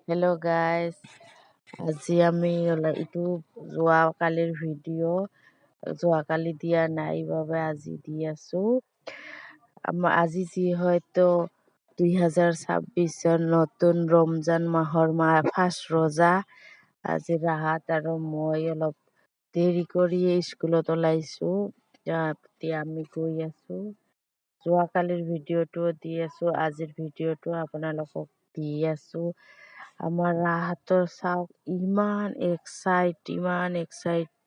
Hello' guys, আজি আমি এইটো যোৱাকালিৰ ভিডিঅ' যোৱাকালি দিয়া নাই বাবে আজি দি আছোঁ। আজি যিহেতু 2026 নতুন ৰমজান মাহৰ ফাৰ্ষ্ট ৰোজা। আজি ৰাহাত আৰু মই অলপ দেৰি কৰিয়ে স্কুলত ওলাইছোঁ। এতিয়া আমি গৈ আছোঁ। যোৱাকালিৰ ভিডিঅ'টো দি আছোঁ, আজিৰ ভিডিঅ'টো আপোনালোকক দি আছোঁ। আমাৰ ৰাহাতৰ চাওক ইমান এক্সাইট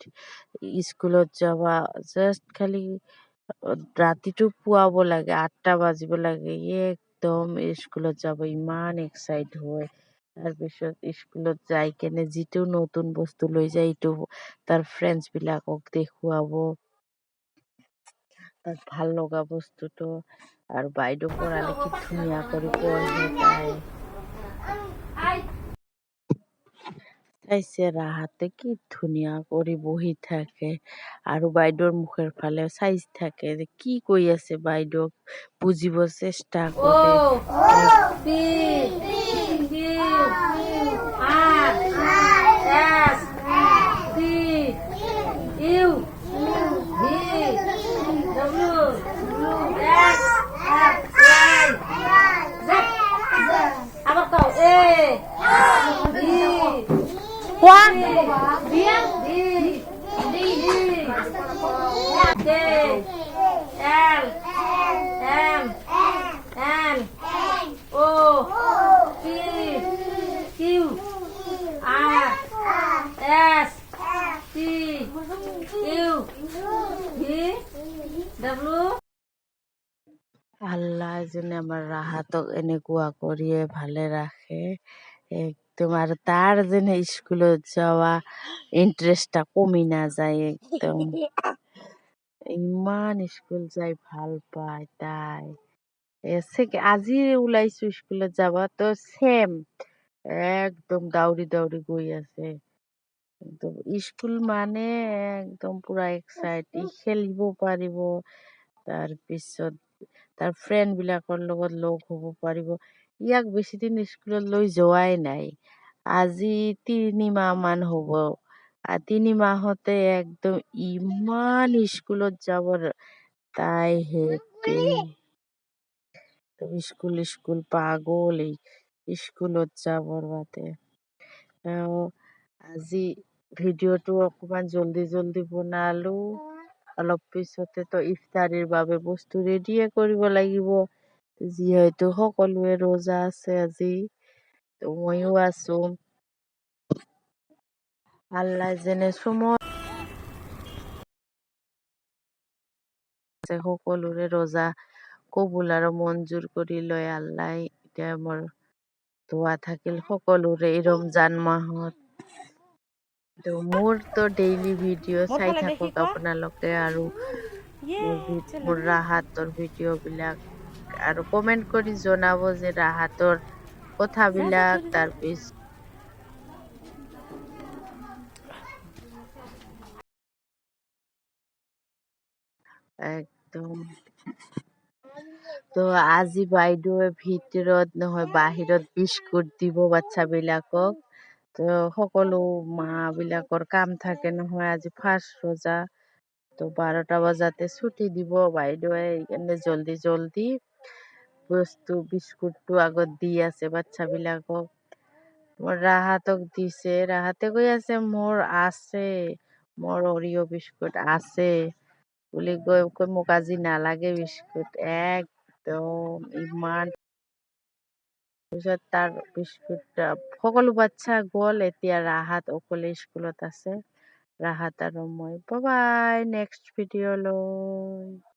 স্কুলত যাবা। জাষ্ট খালি ৰাতিটো পুৱাব লাগে, 8টা বাজিব লাগে, একদম স্কুলত যাব ইমান এক্সাইট হয়। তাৰপিছত স্কুলত যাই কেনে যিটো নতুন বস্তু লৈ যায় এইটো তাৰ ফ্ৰেণ্ডছবিলাকক দেখুৱাব, তাক ভাল লগা বস্তুটো। আৰু বাইদেউ পঢ়ালে কি ধুনীয়া কৰি পঢ়ে তাই। চাইছে ৰাহাতে কি ধুনীয়া কৰি বহি থাকে আৰু বাইদেউৰ মুখৰ ফালে চাই থাকে যে কি কৈ আছে, বাইদেউক বুজিব চেষ্টা কৰে। আল্লাহ যেনে আমাৰ ৰাহাতক এনেকুৱা কৰিয়ে ভালে ৰাখে একদম। আৰু তাৰ যেনে স্কুলত যোৱা ইণ্টাৰেষ্টটা কমি নাযায় একদম। ইমান স্কুল যাই ভাল পায় তাই। আজি ওলাইছো স্কুলত যাব তো চেম একদম দাউৰি দাউৰি গৈ আছে। একদম স্কুল মানে একদম পুৰা এক্সাইট, খেলিব পাৰিব, তাৰপিছত তাৰ ফ্ৰেণ্ড বিলাকৰ লগত লগ হ'ব পাৰিব। ইয়াক বেছি দিন স্কুলত লৈ যোৱাই নাই, আজি 3 মাহ মান হ'ব। 3 মাহতে একদম ইমান স্কুলত যাব তাই স্কুল পাগল স্কুলত যাবৰ বাদে। আজি ভিডিঅ'টো অকমান জল্দি বনালো। অলপ পিছতে তো ইফতাৰীৰ বাবে বস্তু ৰেডিয়ে কৰিব লাগিব, যিহেতু সকলোৱে ৰোজা আছে আজি, তো ময়ো আছো। আল্লাহ যেনে সকলোৰে ৰোজা কবুল আৰু মঞ্জুৰ কৰি লয় আল্লাহ। এতিয়া মোৰ দোৱা থাকিল সকলোৰে এই ৰমজান মাহত। মোৰতো ডেইলি ভিডিঅ' চাই থাকক আপোনালোকে, আৰু মোৰ ৰাহাতৰ ভিডিঅ' বিলাক, আৰু কমেন্ট কৰি জনাব যে ৰাহাতৰ কথাবিলাক। তাৰপিছত একদম তো আজি বাইদেৱে ভিতৰত নহয় বাহিৰত বিস্কুট দিব বাচ্চাবিলাকক। তো সকলো মা বিলাকৰ কাম থাকে নহয়, আজি ফাৰ্ষ্ট ৰোজা, তো 12টা বজাতে ছুটি দিব বাইদেৱে। সেইকাৰণে জল্দি বিস্কুটটো আগত দি আছে বাচ্চাবিলাকক। মোৰ ৰাহাতক দিছে, ৰাহাতে কৈ আছে মোৰ আছে, মোৰ অৰিঅ' বিস্কুট আছে বুলি কৈ মোক আজি নালাগে বিস্কুট। একদম ইমান পিছত তাৰ বিস্কুট সকলো বাচ্চা গ'ল, এতিয়া ৰাহাত অকলে স্কুলত আছে। ৰাহাত আৰু মই। বাই বাই, নেক্সট ভিডিঅ' লৈ।